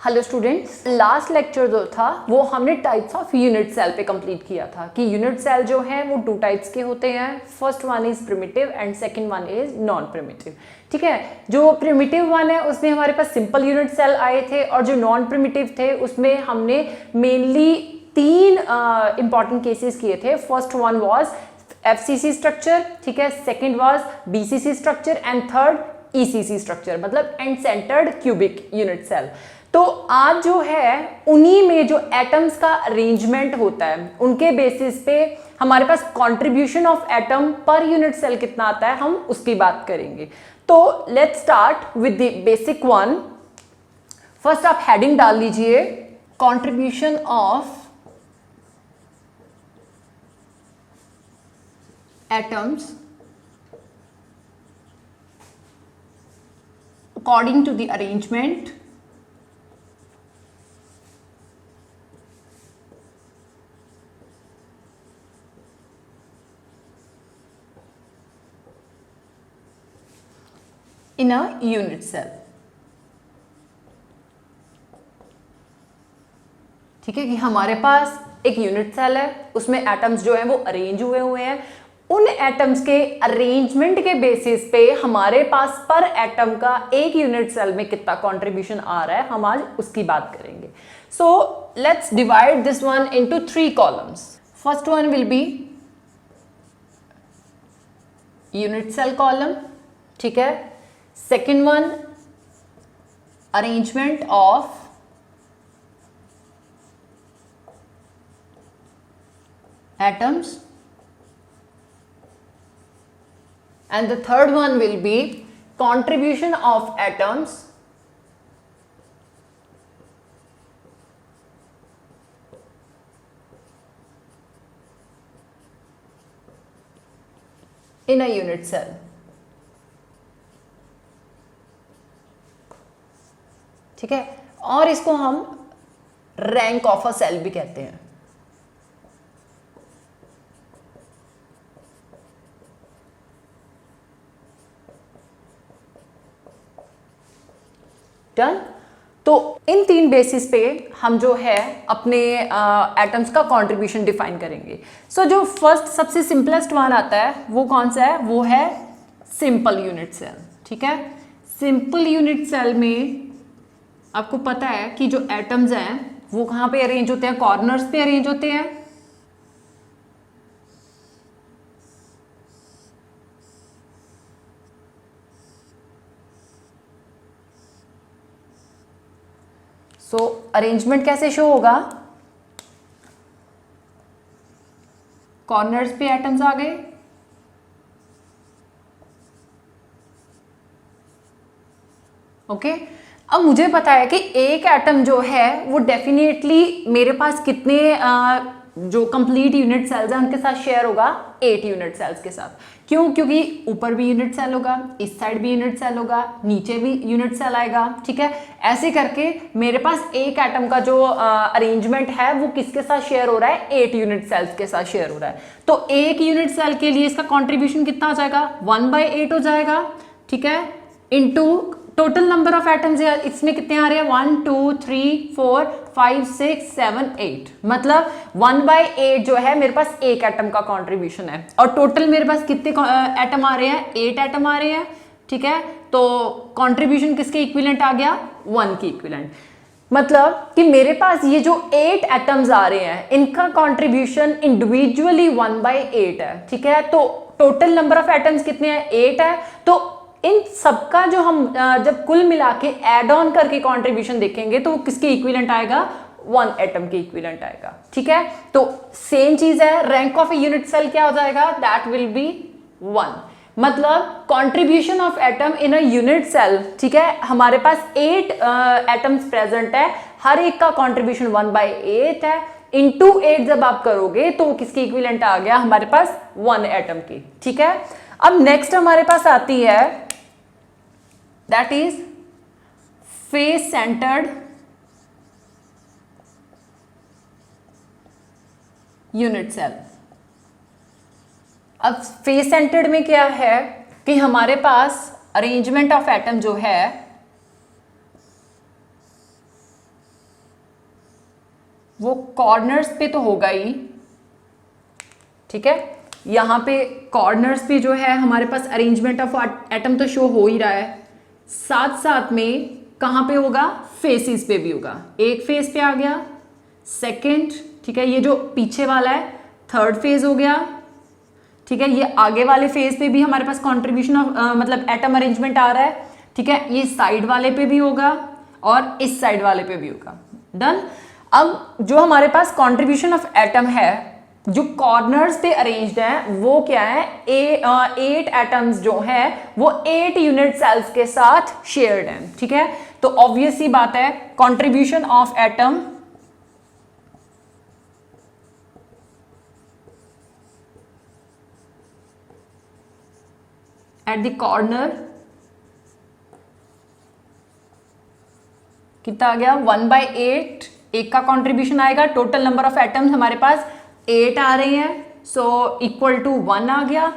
Hello students, last lecture जो था वो हमने टाइप्स ऑफ यूनिट सेल पे कंप्लीट किया था कि यूनिट सेल जो है वो 2 टाइप्स के होते हैं। First one is primitive and second one is non primitive. ठीक है, जो प्रिमिटिव वन है उसमें हमारे पास सिंपल यूनिट सेल आए थे और जो नॉन प्रिमिटिव थे उसमें हमने मेनली 3 इंपॉर्टेंट केसेस किए थे। First one was FCC structure, ठीक है, second was BCC structure and third ECC structure, मतलब end centered cubic unit cell. तो आज जो है उन्हीं में जो एटम्स का अरेंजमेंट होता है उनके बेसिस पे हमारे पास contribution of atom per unit cell कितना आता है, हम उसकी बात करेंगे। तो let's start with the basic one. First आप हेडिंग डाल लीजिए, contribution of atoms according to the arrangement in a unit cell। ठीक है कि हमारे पास एक यूनिट सेल है, उसमें एटम्स जो है वो अरेंज हुए हैं। उन एटम्स के अरेंजमेंट के बेसिस पे हमारे पास पर एटम का एक यूनिट सेल में कितना कंट्रीब्यूशन आ रहा है, हम आज उसकी बात करेंगे। So let's divide this one into 3 columns. First one will be unit cell column, ठीक है। Second one arrangement of atoms, and the third one will be contribution of atoms in a unit cell। ठीक है, और इसको हम rank of a cell भी कहते हैं। डन। तो इन 3 बेसिस पे हम जो है अपने एटम्स का कंट्रीब्यूशन डिफाइन करेंगे। सो जो फर्स्ट सबसे सिंपलेस्ट वन आता है वो कौन सा है, वो है सिंपल यूनिट सेल। ठीक है, सिंपल यूनिट सेल में आपको पता है कि जो एटम्स हैं वो कहाँ पे अरेंज होते हैं, कॉर्नर्स पे अरेंज होते हैं। सो अरेंजमेंट कैसे शो होगा, कॉर्नर्स पे एटम्स आ गए, ओके। अब मुझे पता है कि एक एटम जो है वो डेफिनेटली मेरे पास कितने जो कंप्लीट यूनिट सेल्स हैं उनके साथ शेयर होगा, 8 यूनिट सेल्स के साथ। क्यों, क्योंकि ऊपर भी यूनिट सेल होगा, इस साइड भी यूनिट सेल होगा, नीचे भी यूनिट सेल आएगा। ठीक है, ऐसे करके मेरे पास एक एटम का जो अरेंजमेंट है वो किसके साथ शेयर हो रहा है, 8 यूनिट सेल्स के साथ शेयर हो रहा है। तो एक यूनिट सेल के लिए इसका कॉन्ट्रीब्यूशन कितना आ जाएगा, 1/8 हो जाएगा। ठीक है, into total number of atoms इसमें कितने आ रहे हैं, 1 2 3 4 5 6 7 8, मतलब 1/8 जो है मेरे पास एक एटम का कंट्रीब्यूशन है। और टोटल मेरे पास कितने एटम आ रहे हैं, 8 एटम आ रहे हैं। ठीक है, तो कंट्रीब्यूशन किसके इक्विवेलेंट आ गया, 1 की इक्विवेलेंट। मतलब कि मेरे पास ये जो 8 एटम्स आ रहे हैं इनका कंट्रीब्यूशन इंडिविजुअली 1/8 है। ठीक है, तो टोटल नंबर ऑफ एटम्स कितने हैं, 8 है। तो इन सबका जो हम जब कुल मिला के एड ऑन करके कंट्रीब्यूशन देखेंगे तो किसके इक्विवेलेंट आएगा, 1 एटम के इक्विवेलेंट आएगा। ठीक है, तो सेम चीज है, rank of a unit cell क्या हो जाएगा, दैट विल बी 1। मतलब contribution of atom in a unit cell, ठीक है, हमारे पास 8 एटम्स प्रेजेंट है, हर एक का कंट्रीब्यूशन 1/8 है। इंटू 8 जब आप करोगे तो किसकी इक्विवेलेंट आ गया हमारे पास, 1 एटम की। ठीक है, अब नेक्स्ट हमारे पास आती है that is face centered unit cell. अब फेस सेंटर्ड में क्या है कि हमारे पास अरेंजमेंट ऑफ एटम जो है वो कॉर्नर्स पे तो होगा ही, ठीक है। यहाँ पे कॉर्नर्स पे जो है हमारे पास अरेंजमेंट ऑफ एटम तो शो हो ही रहा है, साथ साथ में कहाँ पे होगा, फेसिस पे भी होगा। एक फेस पे आ गया, सेकंड, ठीक है, ये जो पीछे वाला है थर्ड फेज हो गया, ठीक है। ये आगे वाले फेज पे भी हमारे पास कॉन्ट्रीब्यूशन ऑफ मतलब एटम अरेंजमेंट आ रहा है, ठीक है। ये साइड वाले पे भी होगा और इस साइड वाले पे भी होगा। डन। अब जो हमारे पास कॉन्ट्रीब्यूशन ऑफ एटम है, जो कॉर्नर्स पे अरेंज्ड है, वो क्या है, 8 एटम्स जो है वो 8 यूनिट सेल्स के साथ शेयर्ड है, ठीक है। तो ऑब्वियस सी बात है, contribution of atom at the corner कितना आ गया, 1/8, एक का कॉन्ट्रीब्यूशन आएगा। टोटल नंबर ऑफ एटम्स हमारे पास 8 आ रहे हैं, सो इक्वल टू 1 आ गया।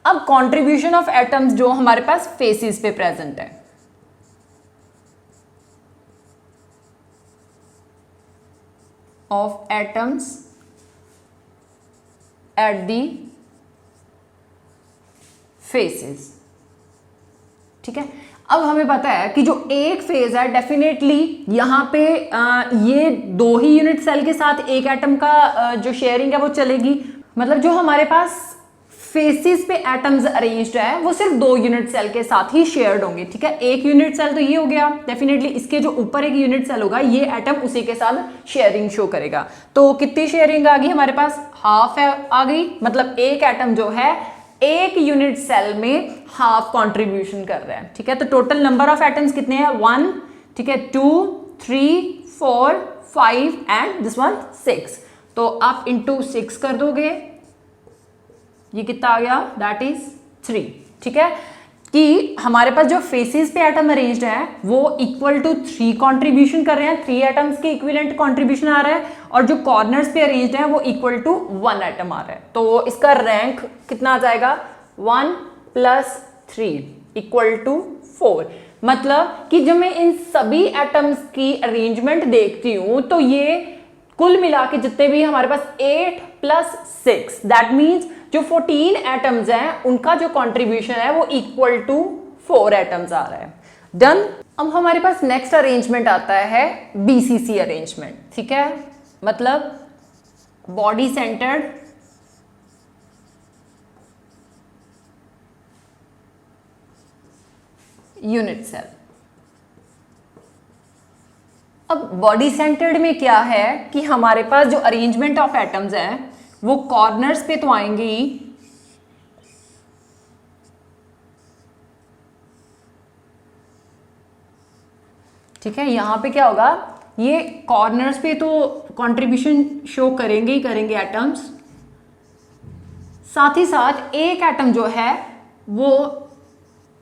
अब कॉन्ट्रीब्यूशन ऑफ एटम्स जो हमारे पास फेसिस पे प्रेजेंट है, of atoms at the faces, ठीक है। अब हमें पता है कि जो एक फेज है डेफिनेटली यहाँ पे ये 2 ही यूनिट सेल के साथ एक एटम का जो शेयरिंग है वो चलेगी। मतलब जो हमारे पास फेसिस पे एटम्स अरेंज्ड है वो सिर्फ 2 यूनिट सेल के साथ ही शेयर्ड होंगे, ठीक है। एक यूनिट सेल तो ये हो गया, डेफिनेटली इसके जो ऊपर एक यूनिट सेल होगा ये एटम उसी के साथ शेयरिंग शो करेगा। तो कितनी शेयरिंग आ गई हमारे पास, हाफ आ गई। मतलब एक एटम जो है एक यूनिट सेल में हाफ कंट्रीब्यूशन कर रहा है, ठीक है। तो टोटल नंबर ऑफ एटम्स कितने हैं, 1, ठीक है, 2, 3, 4, 5 एंड दिस वन 6। तो आप इंटू 6 कर दोगे, ये कितना आ गया, दैट इज 3, ठीक है। कि हमारे पास जो फेसिस पे एटम अरेंज्ड है वो इक्वल टू 3 कंट्रीब्यूशन कर रहे हैं, 3 एटम्स के इक्विवेलेंट कंट्रीब्यूशन आ रहा है, और जो कॉर्नर्स पे अरेंज्ड है वो इक्वल टू 1 एटम आ रहा है। तो इसका रैंक कितना आ जाएगा, 1 + 3 इक्वल टू 4। मतलब कि जब मैं इन सभी एटम्स की अरेंजमेंट देखती हूं तो ये कुल मिला के जितने भी हमारे पास 8 + 6 दैट मीन्स जो 14 एटम्स हैं उनका जो कंट्रीब्यूशन है वो इक्वल टू 4 एटम्स आ रहा है। डन। अब हमारे पास नेक्स्ट अरेंजमेंट आता है बीसीसी अरेंजमेंट, ठीक है। मतलब बॉडी सेंटर्ड यूनिट सेल। अब बॉडी सेंटर्ड में क्या है कि हमारे पास जो अरेंजमेंट ऑफ एटम्स है वो कॉर्नर्स पे तो आएंगे ही, ठीक है। यहां पे क्या होगा, ये कॉर्नर्स पे तो कंट्रीब्यूशन शो करेंगे ही करेंगे एटम्स, साथ ही साथ एक एटम जो है वो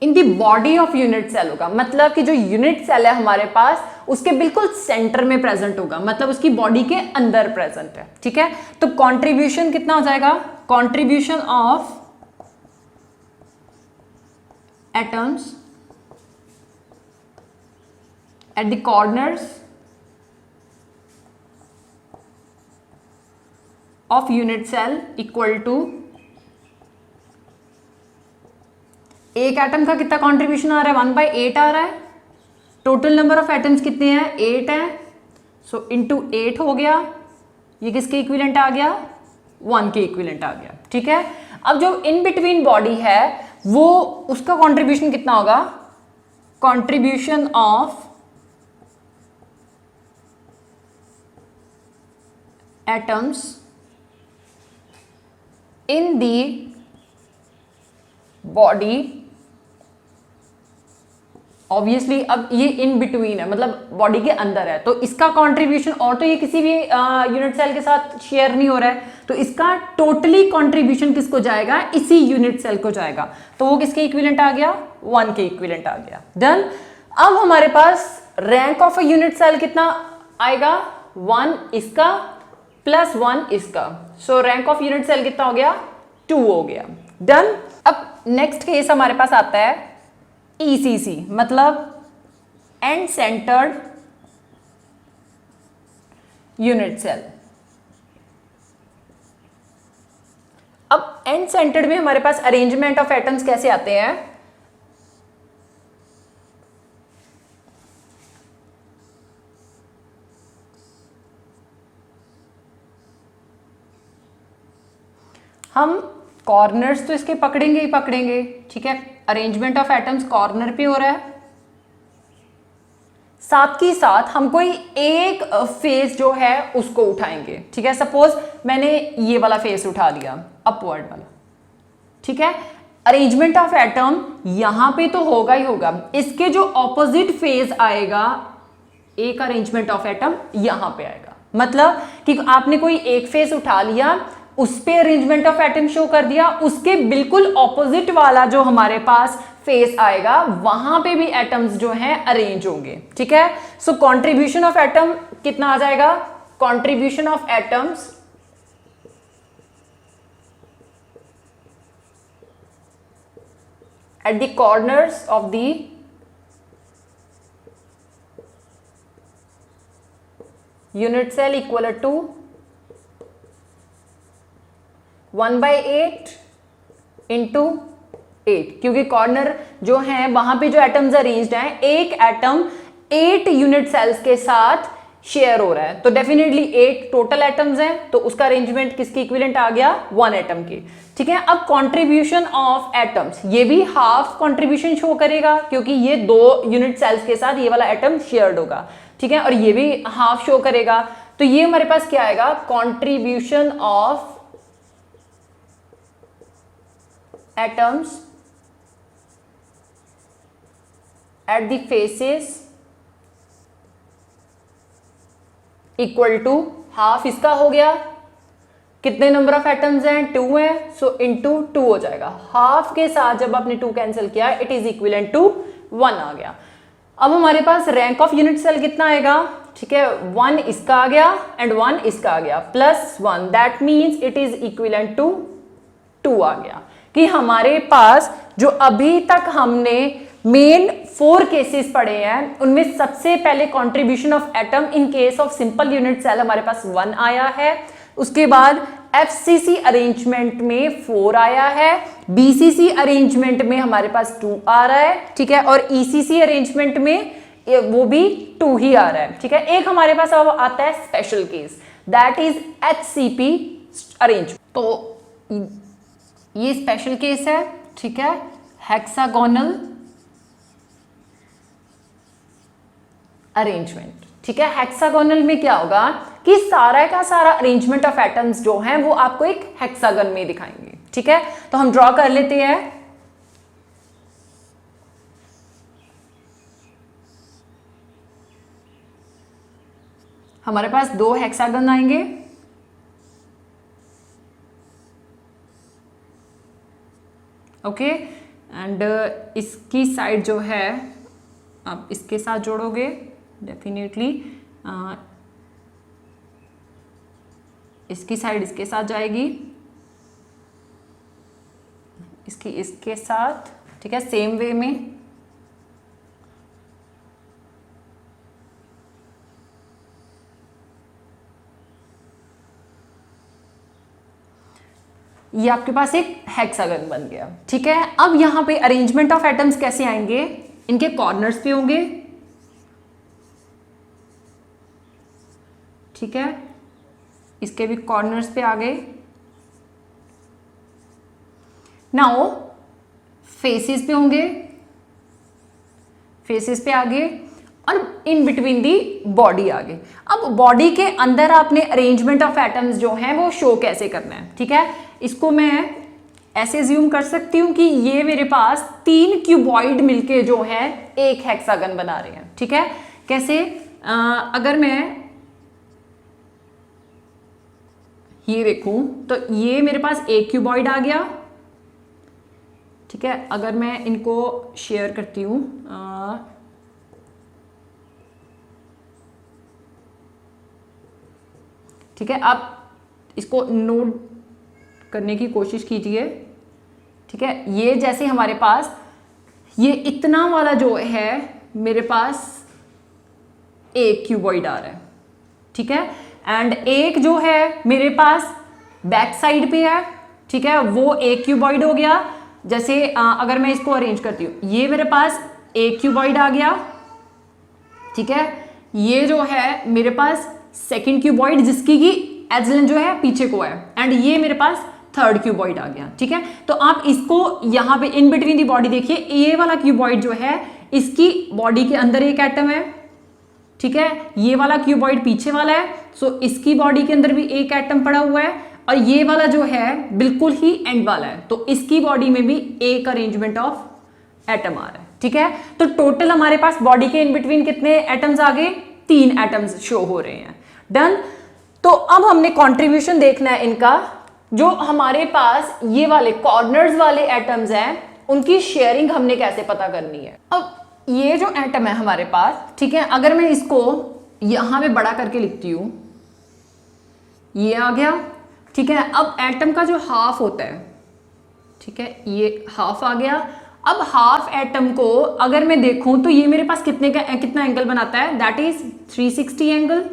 in the body of unit cell होगा। मतलब कि जो यूनिट सेल है हमारे पास उसके बिल्कुल सेंटर में प्रेजेंट होगा, मतलब उसकी बॉडी के अंदर प्रेजेंट है, ठीक है। तो कंट्रीब्यूशन कितना हो जाएगा, contribution of atoms at the corners of unit cell equal to, एक एटम का कितना कंट्रीब्यूशन आ रहा है, 1/8 आ रहा है। टोटल नंबर ऑफ एटम्स कितने हैं, 8 है, सो इंटू 8 हो गया। ये किसके इक्विवेलेंट आ गया, 1 के इक्विवेलेंट आ गया, ठीक है। अब जो इन बिटवीन बॉडी है वो उसका कंट्रीब्यूशन कितना होगा, contribution of atoms in the body, obviously अब ये इन बिटवीन है मतलब बॉडी के अंदर है, तो इसका कंट्रीब्यूशन, और तो ये किसी भी यूनिट सेल के साथ शेयर नहीं हो रहा है, तो इसका टोटली कंट्रीब्यूशन किसको जाएगा, इसी यूनिट सेल को जाएगा। तो वो किसके इक्विवेलेंट आ गया, 1 के इक्विवेलेंट आ गया। डन। अब हमारे पास rank of a unit cell कितना आएगा, 1 इसका प्लस 1 इसका, so rank of unit cell कितना हो गया, 2 हो गया। डन। अब नेक्स्ट केस हमारे पास आता है ECC, मतलब एंड सेंटर्ड यूनिट सेल। अब एंड सेंटर्ड में हमारे पास अरेंजमेंट ऑफ एटम्स कैसे आते हैं? हम कॉर्नर्स तो इसके पकड़ेंगे ही पकड़ेंगे, ठीक है। अरेंजमेंट ऑफ एटम्स कॉर्नर पे हो रहा है, साथ ही साथ हम कोई एक फेस जो है उसको उठाएंगे, ठीक है। सपोज मैंने ये वाला फेस उठा लिया, अपवर्ड वाला, ठीक है। अरेंजमेंट ऑफ एटम यहां पे तो होगा ही होगा, इसके जो ऑपोजिट फेस आएगा, एक अरेंजमेंट ऑफ एटम यहां पे आएगा। मतलब कि आपने कोई एक फेस उठा लिया, उस पे अरेंजमेंट ऑफ एटम शो कर दिया, उसके बिल्कुल ऑपोजिट वाला जो हमारे पास फेस आएगा वहां पे भी एटम्स जो हैं अरेंज होंगे, ठीक है। सो कंट्रीब्यूशन ऑफ एटम कितना आ जाएगा? Contribution of atoms at the corners of the unit cell equal to 1/8 into 8, क्योंकि कॉर्नर जो है वहां पे जो एटम्स अरेंज्ड हैं, एक एटम 8 यूनिट सेल्स के साथ शेयर हो रहा है, तो डेफिनेटली 8 टोटल एटम्स हैं, तो उसका अरेंजमेंट किसकी इक्विवेलेंट आ गया? 1 एटम की, ठीक है। अब कंट्रीब्यूशन ऑफ एटम्स, ये भी हाफ कंट्रीब्यूशन शो करेगा, क्योंकि ये 2 यूनिट सेल्स के साथ ये वाला एटम शेयर्ड होगा, ठीक है, और ये भी हाफ शो करेगा। तो ये हमारे पास क्या आएगा? Contribution of atoms at the faces equal to half इसका हो गया। कितने नंबर ऑफ एटम्स हैं? 2 हैं, सो इनटू 2 हो जाएगा। हाफ के साथ जब आपने 2 कैंसिल किया, इट इज इक्विवेलेंट टू 1 आ गया। अब हमारे पास रैंक ऑफ यूनिट सेल कितना आएगा? ठीक है, 1 इसका आ गया एंड 1 इसका आ गया, plus 1, that means it is equivalent to 2 आ गया। कि हमारे पास जो अभी तक हमने मेन 4 केसेस पढ़े हैं, उनमें सबसे पहले contribution of atom in case of simple unit cell हमारे पास 1 आया है। उसके बाद एफसीसी अरेंजमेंट में 4 आया है, बीसीसी अरेंजमेंट में हमारे पास 2 आ रहा है, ठीक है, और ईसीसी अरेंजमेंट में वो भी 2 ही आ रहा है, ठीक है। एक हमारे पास अब आता है special case, that is HCP arrangement. तो ये स्पेशल केस है, ठीक है, हेक्सागोनल अरेंजमेंट, ठीक है। हेक्सागोनल में क्या होगा कि सारा का सारा अरेंजमेंट ऑफ एटम्स जो हैं वो आपको एक हेक्सागन में दिखाएंगे, ठीक है। तो हम ड्रॉ कर लेते हैं। हमारे पास 2 हेक्सागन आएंगे, ओके, एंड इसकी साइड जो है आप इसके साथ जोड़ोगे, डेफिनेटली इसकी साइड इसके साथ जाएगी, इसकी इसके साथ, ठीक है, सेम वे में। ये आपके पास एक हेक्सागन बन गया, ठीक है। अब यहां पे अरेंजमेंट ऑफ एटम्स कैसे आएंगे? इनके कॉर्नर्स पे होंगे, ठीक है, इसके भी कॉर्नर्स पे आ गए। नाउ फेसेस पे होंगे, फेसेस पे आ गए, और इन बिटवीन दी बॉडी आ गए। अब बॉडी के अंदर आपने अरेंजमेंट ऑफ एटम्स जो हैं वो शो कैसे करना है, ठीक है। इसको मैं ऐसे ज्यूम कर सकती हूं कि ये मेरे पास 3 क्यूबॉइड मिलके जो है एक हेक्सागन बना रहे हैं, ठीक है। कैसे? अगर मैं ये देखूं तो ये मेरे पास एक क्यूबॉइड आ गया, ठीक है। अगर मैं इनको शेयर करती हूं, ठीक है, आप इसको नोट करने की कोशिश कीजिए, ठीक है। ये जैसे हमारे पास ये इतना वाला जो है मेरे पास एक क्यूबॉइड आ रहा है, ठीक है। एंड एक जो है मेरे पास बैक साइड पे है, ठीक है, वो एक क्यूबॉइड हो गया। जैसे अगर मैं इसको अरेंज करती हूँ, ये मेरे पास एक क्यूबॉइड आ गया, ठीक है, ये जो है मेरे पास सेकंड क्यूबॉइड जिसकी की एज लेंथ जो है पीछे को है, एंड ये मेरे पास थर्ड क्यूबॉइड आ गया, ठीक है। तो आप इसको यहाँ पे इन बिटवीन दी बॉडी देखिए, ये वाला क्यूबॉइड जो है इसकी बॉडी के अंदर एक एटम है, ठीक है, ये वाला क्यूबॉइड पीछे वाला है, सो इसकी बॉडी के अंदर भी एक एटम पड़ा हुआ है, और ये वाला जो है बिल्कुल ही एंड वाला है, तो इसकी बॉडी में भी एक अरेंजमेंट ऑफ एटम आ रहा है, ठीक है। तो टोटल हमारे पास बॉडी के इन बिटवीन कितने एटम्स आ गए, 3 एटम्स शो हो रहे हैं। डन। तो अब हमने कंट्रीब्यूशन देखना है इनका। जो हमारे पास ये वाले कॉर्नर्स वाले एटम्स हैं उनकी शेयरिंग हमने कैसे पता करनी है। अब ये जो एटम है हमारे पास, ठीक है, अगर मैं इसको यहां पे बड़ा करके लिखती हूं, ये आ गया, ठीक है। अब एटम का जो हाफ होता है, ठीक है, ये हाफ आ गया। अब हाफ एटम को अगर मैं देखूं तो ये मेरे पास कितना एंगल बनाता है, दैट इज 360 एंगल,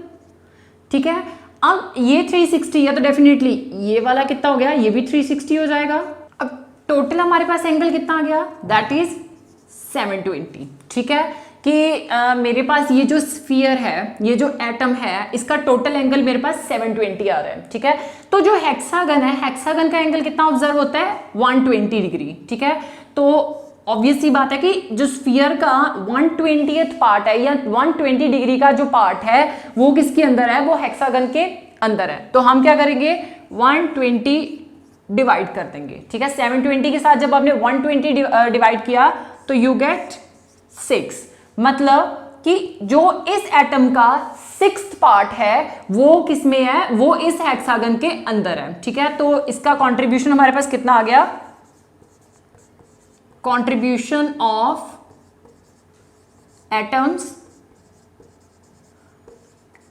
ठीक है। अब ये 360 है तो डेफिनेटली ये वाला कितना हो गया, ये भी 360 हो जाएगा। अब टोटल हमारे पास एंगल कितना आ गया, दैट इज 720, ठीक है। कि मेरे पास ये जो स्फीयर है, ये जो एटम है, इसका टोटल एंगल मेरे पास 720 आ रहा है, ठीक है। तो जो हेक्सागन है, हेक्सागन का एंगल कितना ऑब्जर्व होता है, 120 डिग्री, ठीक है। तो ऑब्वियस सी बात है कि जो स्फीयर का 120th पार्ट है या 120 डिग्री का जो पार्ट है वो किसके अंदर है, वो हेक्सागन के अंदर है। तो हम क्या करेंगे, 120 डिवाइड कर देंगे, ठीक है। 720 के साथ जब आपने 120 डिवाइड किया तो यू गेट 6, मतलब कि जो इस एटम का 6th पार्ट है वो किस में है, वो इस हेक्सागन के अंदर है, ठीक है। तो इसका कंट्रीब्यूशन हमारे पास कितना आ गया, contribution of atoms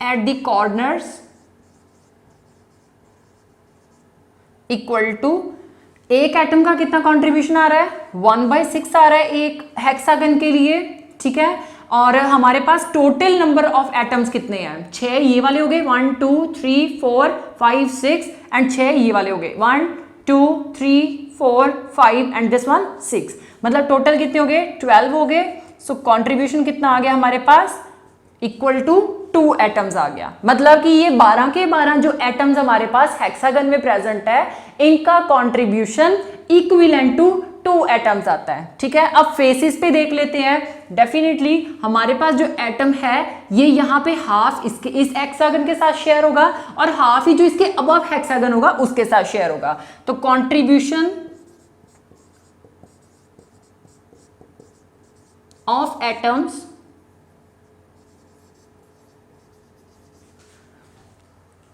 at the corners equal to, एक एटम का कितना कंट्रीब्यूशन आ रहा है, 1/6 आ रहा है एक हेक्सागन के लिए, ठीक है। और हमारे पास टोटल नंबर ऑफ एटम्स कितने हैं, 6 ये वाले हो गए, 1 2 3 4 5 6, एंड 6 ये वाले हो गए, 1 2 3 4 5 एंड दिस वन 6, मतलब टोटल कितने हो गए, 12 हो गए। सो कंट्रीब्यूशन कितना आ गया हमारे पास, इक्वल टू 2 एटम्स आ गया। मतलब कि ये 12 के 12 जो एटम्स हमारे पास हेक्सागन में प्रेजेंट है, इनका कंट्रीब्यूशन इक्विवेलेंट टू 2 एटम्स आता है, ठीक है। अब फेसिस पे देख लेते हैं। डेफिनेटली हमारे पास जो एटम है ये यहाँ पे हाफ इसके इस हेक्सागन के साथ शेयर होगा, और हाफ ही जो इसके अबव हेक्सागन होगा उसके साथ शेयर होगा। तो contribution of atoms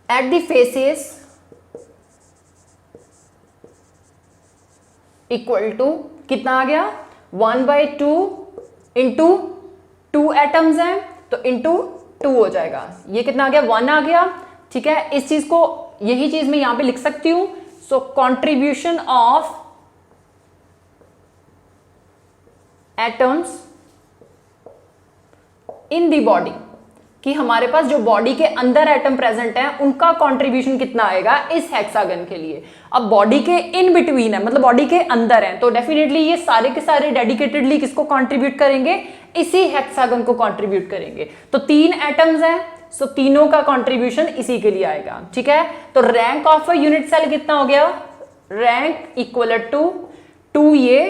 at the faces equal to कितना आ गया, 1/2 इंटू 2 एटम्स हैं तो इंटू 2 हो जाएगा। ये कितना आ गया, 1 आ गया, ठीक है। इस चीज को, यही चीज मैं यहां पे लिख सकती हूं। So contribution of atoms in the body, कि हमारे पास जो बॉडी के अंदर एटम प्रेजेंट है उनका कंट्रीब्यूशन कितना आएगा इस हेक्सागन के लिए। अब बॉडी के इन बिटवीन है, मतलब बॉडी के अंदर है, तो डेफिनेटली ये सारे के सारे डेडिकेटेडली किसको कंट्रीब्यूट करेंगे, इसी हेक्सागन को कंट्रीब्यूट करेंगे। तो 3 एटम्स हैं, सो तीनों का कंट्रीब्यूशन इसी के लिए आएगा, ठीक है। तो rank of a unit cell कितना हो गया, रैंक इक्वल टू 2 ये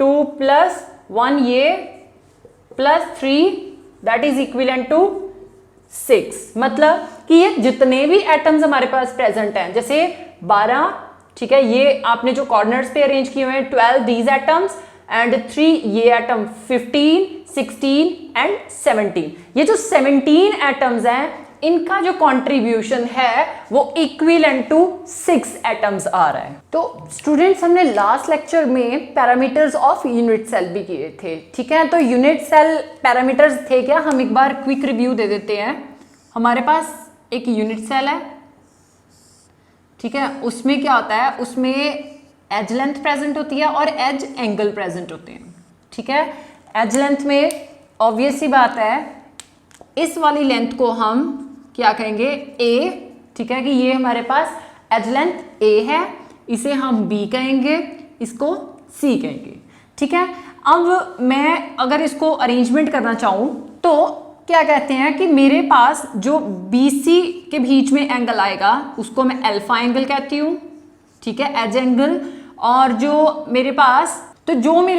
2 + 1 ये + 3 दैट इज इक्विवेलेंट टू 6। मतलब कि ये जितने भी एटम्स हमारे पास प्रेजेंट हैं, जैसे 12, ठीक है, ये आपने जो कॉर्नर्स पे अरेंज किए हुए हैं 12 दीज एटम्स, एंड 3 ये एटम 15 16 एंड 17। ये जो 17 एटम्स हैं इनका जो कंट्रीब्यूशन है वो इक्विवेलेंट टू 6 एटम्स आ रहा है। तो स्टूडेंट्स हमने लास्ट लेक्चर में पैरामीटर्स ऑफ यूनिट सेल भी किए थे, ठीक है। तो यूनिट सेल पैरामीटर्स थे क्या, हम एक बार क्विक रिव्यू दे देते हैं। हमारे पास एक यूनिट सेल है, ठीक है, उसमें क्या होता है, उसमें एज लेंथ प्रेजेंट होती है और एज एंगल प्रेजेंट होते हैं, ठीक है। एज लेंथ में ऑब्वियस सी बात है, इस वाली लेंथ को हम क्या कहेंगे ए, ठीक है, कि ये हमारे पास एज लेंथ ए है, इसे हम बी कहेंगे, इसको सी कहेंगे, ठीक है। अब मैं अगर इसको अरेंजमेंट करना चाहूं तो क्या कहते हैं कि मेरे पास जो BC के बीच में एंगल आएगा उसको मैं अल्फा एंगल कहती हूँ, ठीक है, एज एंगल। और जो मेरे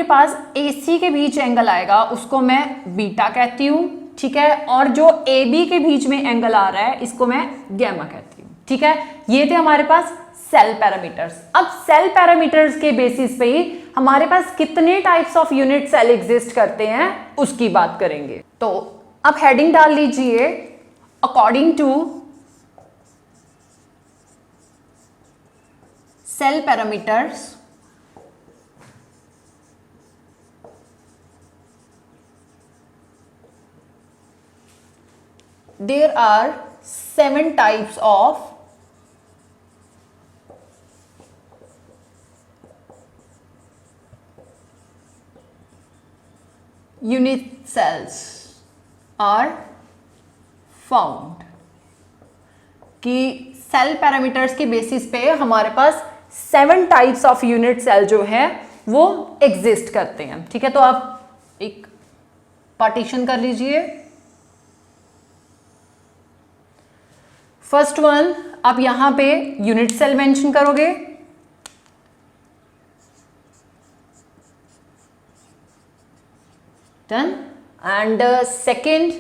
पास AC के बीच एंगल आएगा उसको मैं बीटा कहती हूँ, ठीक है। और जो AB के बीच में एंगल आ रहा है इसको मैं गैमा कहती हूँ, ठीक है। ये थे हमारे पास सेल पैरामीटर्स। अब सेल पैरामीटर्स के बेसिस पे ही हमारे पास कितने types of unit cell exist करते हैं उसकी बात करेंगे। तो अब हेडिंग डाल लीजिए according to cell parameters there are 7 types of unit cells are found। कि सेल पैरामीटर्स के बेसिस पे हमारे पास 7 टाइप्स ऑफ यूनिट सेल जो है वो एग्जिस्ट करते हैं, ठीक है। तो आप एक पार्टीशन कर लीजिए। फर्स्ट वन, आप यहां पे यूनिट सेल मेंशन करोगे, done. And second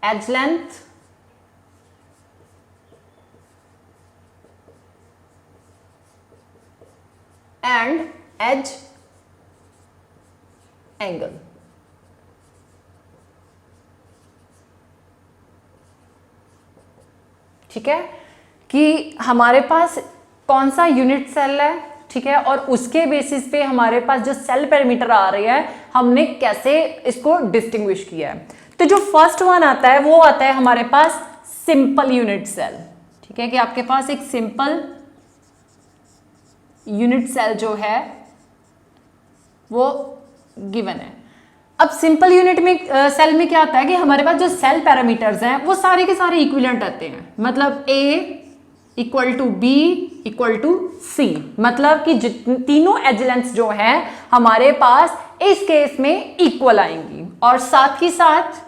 edge length, and edge angle, ठीक है, कि हमारे पास कौन सा यूनिट सेल है, ठीक है, और उसके बेसिस पे हमारे पास जो सेल पैरामीटर आ रही है हमने कैसे इसको डिस्टिंग्विश किया है। तो जो फर्स्ट वन आता है वो आता है हमारे पास सिंपल यूनिट सेल, ठीक है, कि आपके पास एक सिंपल यूनिट सेल जो है वो गिवन है। अब सिंपल यूनिट में सेल में क्या आता है कि हमारे पास जो सेल पैरामीटर्स हैं वो सारे के सारे इक्विवेलेंट आते हैं, मतलब A equal to B equal to C, मतलब कि तीनों एज लेंथ्स जो है हमारे पास इस केस में इक्वल आएंगी। और साथ ही साथ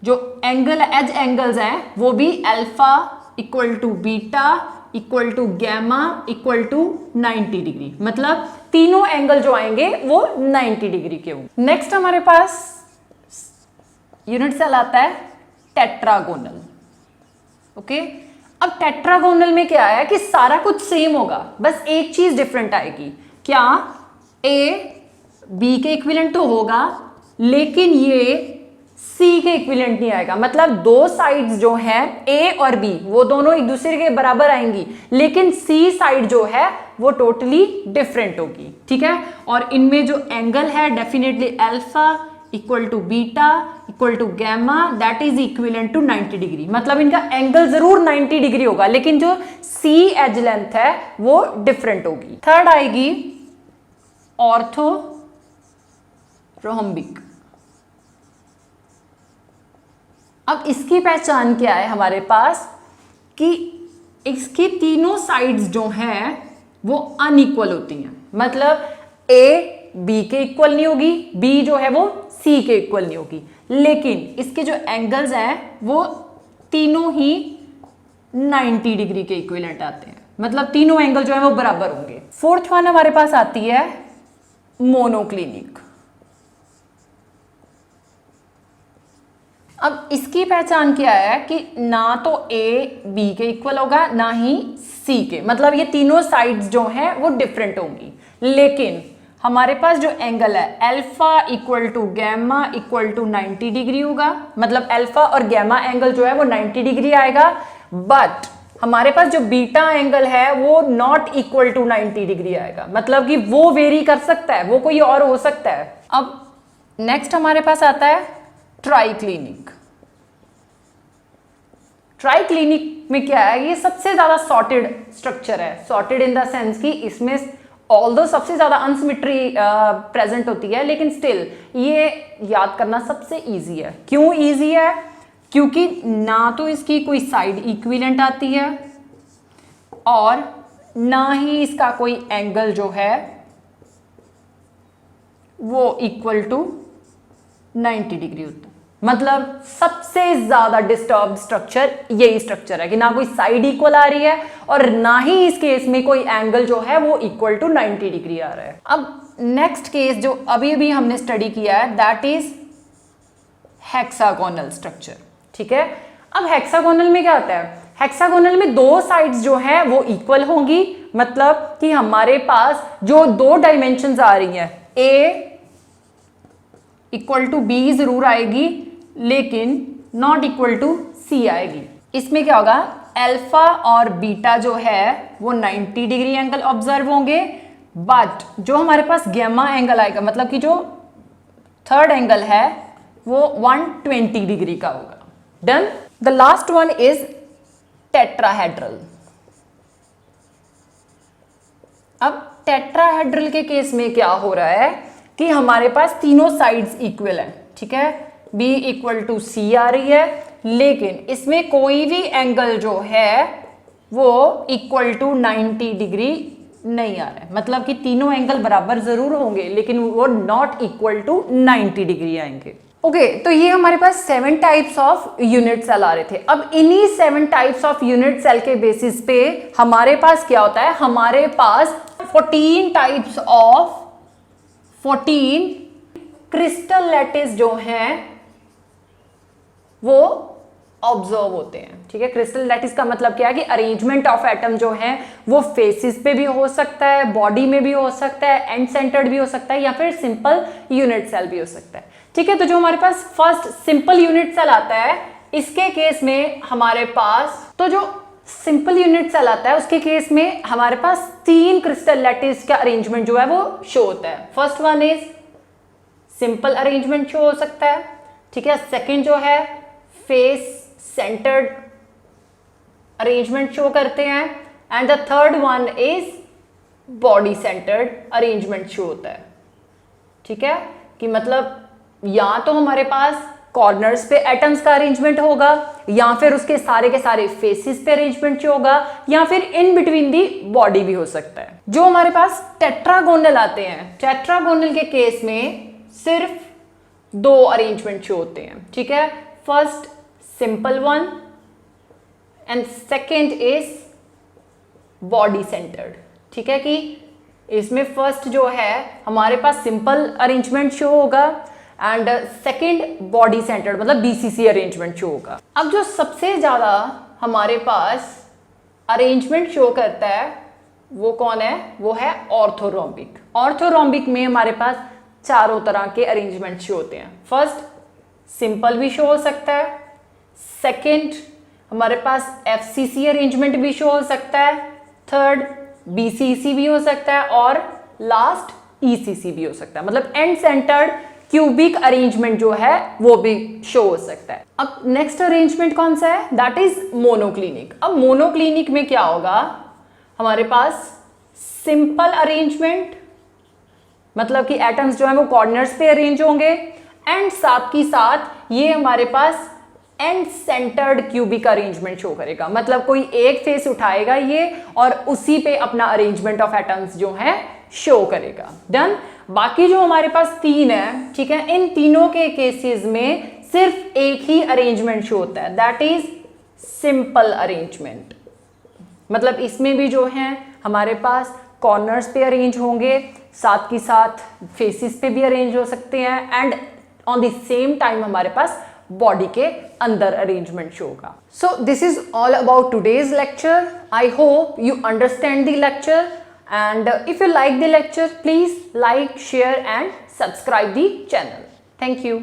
जो एंगल एज एंगल्स हैं वो भी alpha equal to beta equal to gamma equal to 90 degree, मतलब तीनों एंगल जो आएंगे वो 90 डिग्री के होंगे। नेक्स्ट हमारे पास यूनिट सेल आता है टेट्रागोनल, ओके। अब टेट्रागोनल में क्या है कि सारा कुछ सेम होगा, बस एक चीज डिफरेंट आएगी, क्या A B के इक्विवेलेंट तो होगा लेकिन ये C के इक्विवेलेंट नहीं आएगा, मतलब दो साइड्स जो हैं A और B वो दोनों एक दूसरे के बराबर आएंगी लेकिन C साइड जो है वो टोटली डिफरेंट होगी, ठीक है। और इनमें जो एंगल है definitely alpha equal to beta equal to gamma that is equivalent to 90 degree, मतलब इनका एंगल जरूर 90 डिग्री होगा लेकिन जो C एज लेंथ है वो डिफरेंट होगी। थर्ड आएगी ऑर्थो रोम्बिक। अब इसकी पहचान क्या है हमारे पास कि इसकी तीनों साइड्स जो हैं वो अनइक्वल होती हैं, मतलब A B के इक्वल नहीं होगी, B जो है वो C के इक्वल नहीं होगी, लेकिन इसके जो एंगल्स हैं वो तीनों ही 90 डिग्री के इक्विवेलेंट आते हैं, मतलब तीनों एंगल जो है वो बराबर होंगे। फोर्थ वन हमारे पास आती है मोनोक्लिनिक। अब इसकी पहचान क्या है कि ना तो A B के इक्वल होगा ना ही C के, मतलब ये तीनों साइड्स जो हैं वो डिफरेंट होंगी, लेकिन हमारे पास जो एंगल है alpha equal to gamma equal to 90 degree होगा, मतलब अल्फा और गैमा एंगल जो है वो 90 डिग्री आएगा, बट हमारे पास जो बीटा एंगल है वो नॉट इक्वल टू 90 डिग्री आएगा, मतलब कि वो वेरी कर सकता है, वो कोई और हो सकता है। अब नेक्स्ट हमारे पास आता है ट्राइक्लिनिक। ट्राइक्लिनिक में क्या है, ये सबसे ज्यादा सॉर्टेड स्ट्रक्चर है, सॉर्टेड इन द सेंस कि इसमें ऑल्दो सबसे ज्यादा अनसिमेट्री प्रेजेंट होती है, लेकिन स्टिल ये याद करना सबसे इजी है। क्यों इजी है? क्योंकि ना तो इसकी कोई साइड इक्विवेलेंट आती है और ना ही इसका कोई एंगल जो है वो इक्वल टू 90 डिग्री होता है। मतलब सबसे ज्यादा डिस्टर्ब स्ट्रक्चर यही स्ट्रक्चर है कि ना कोई साइड इक्वल आ रही है और ना ही इस केस में कोई एंगल जो है वो इक्वल टू 90 डिग्री आ रहा है। अब नेक्स्ट केस जो अभी अभी हमने स्टडी किया है दैट इज हेक्सागोनल स्ट्रक्चर। ठीक है, अब हेक्सागोनल में क्या होता है? हेक्सागोनल में दो साइड्स जो हैं वो इक्वल होंगी, मतलब कि हमारे पास जो दो डायमेंशंस आ रही हैं ए इक्वल टू बी जरूर आएगी लेकिन नॉट इक्वल टू सी आएगी। इसमें क्या होगा? अल्फा और बीटा जो है वो 90 डिग्री एंगल ऑब्जर्व होंगे, बट जो हमारे पास गैमा एंगल आएगा, मतलब कि जो थर्ड एंगल है वो 120 डिग्री का होगा। Done. The last one is tetrahedral. अब टेट्राहेड्रल के केस में क्या हो रहा है कि हमारे पास तीनों साइड्स इक्वल हैं। ठीक है, B इक्वल टू सी आ रही है, लेकिन इसमें कोई भी एंगल जो है वो इक्वल टू 90 डिग्री नहीं आ रहा है। मतलब कि तीनों एंगल बराबर जरूर होंगे लेकिन वो नॉट इक्वल टू 90 डिग्री आएंगे। ओके, तो ये हमारे पास 7 टाइप्स ऑफ यूनिट सेल आ रहे थे। अब इन्हीं 7 टाइप्स ऑफ यूनिट सेल के बेसिस पे हमारे पास क्या होता है? हमारे पास 14 टाइप्स ऑफ 14 क्रिस्टल लैटिस जो हैं वो ऑब्जर्व होते हैं। ठीक है, क्रिस्टल लैटिस का मतलब क्या है कि अरेंजमेंट ऑफ एटम जो है वो फेसिस पे भी हो सकता है, बॉडी में भी हो सकता है, एंड सेंटर्ड भी हो सकता है, या फिर सिंपल यूनिट सेल भी हो सकता है। ठीक है, तो जो हमारे पास फर्स्ट सिंपल यूनिट सेल आता है इसके केस में हमारे पास, तो जो सिंपल यूनिट सेल आता है उसके केस में हमारे पास 3 क्रिस्टल लैटिस का अरेंजमेंट जो है वो शो होता है। First one is simple arrangement show हो सकता है। ठीक है, सेकंड जो है फेस सेंटर्ड अरेंजमेंट शो करते हैं, and the third one is body centred arrangement show होता है। ठीक है, कि मतलब या तो हमारे पास कॉर्नर्स पे एटम्स का अरेंजमेंट होगा, या फिर उसके सारे के सारे फेसिस पे अरेंजमेंट होगा, या फिर इन बिटवीन दी बॉडी भी हो सकता है। जो हमारे पास टेट्रागोनल आते हैं, टेट्रागोनल के केस में सिर्फ 2 अरेंजमेंट शो होते हैं। ठीक है, first simple one and second is body centred. ठीक है, कि इसमें फर्स्ट जो है हमारे पास सिंपल अरेंजमेंट शो होगा एंड सेकेंड बॉडी सेंटर्ड, मतलब बीसीसी अरेंजमेंट शो होगा। अब जो सबसे ज्यादा हमारे पास अरेंजमेंट शो करता है वो कौन है? वो है ऑर्थोरोम्बिक। ऑर्थोरोम्बिक में हमारे पास चारों तरह के अरेंजमेंट शो होते हैं। फर्स्ट सिंपल भी शो हो सकता है, सेकेंड हमारे पास एफसीसी अरेंजमेंट भी शो हो सकता है, थर्ड बीसीसी भी हो सकता है और लास्ट ईसीसी भी हो सकता है। मतलब एंड सेंटर्ड क्यूबिक अरेंजमेंट जो है वो भी शो हो सकता है। अब नेक्स्ट अरेंजमेंट कौन सा है? That is monoclinic. अब मोनोक्लिनिक में क्या होगा? हमारे पास सिंपल अरेंजमेंट, मतलब कि एटम्स जो है वो कॉर्नर्स पे अरेंज होंगे, एंड साथ ही साथ ये हमारे पास end centered cubic arrangement show करेगा। मतलब कोई एक फेस उठाएगा ये और उसी पे अपना अरेंजमेंट ऑफ एटम्स जो है शो करेगा। डन। बाकी जो हमारे पास 3 है, ठीक है, इन तीनों के केसेस में सिर्फ एक ही अरेंजमेंट शो होता है, दैट इज सिंपल अरेंजमेंट। मतलब इसमें भी जो है हमारे पास कॉर्नर्स पे अरेंज होंगे, साथ ही साथ फेसिस पे भी अरेंज हो सकते हैं, and on the same time हमारे पास बॉडी के अंदर अरेंजमेंट शो होगा। So this is all about today's lecture. I hope you understand the lecture, and if you like the lecture, please like, share and subscribe the channel. Thank you.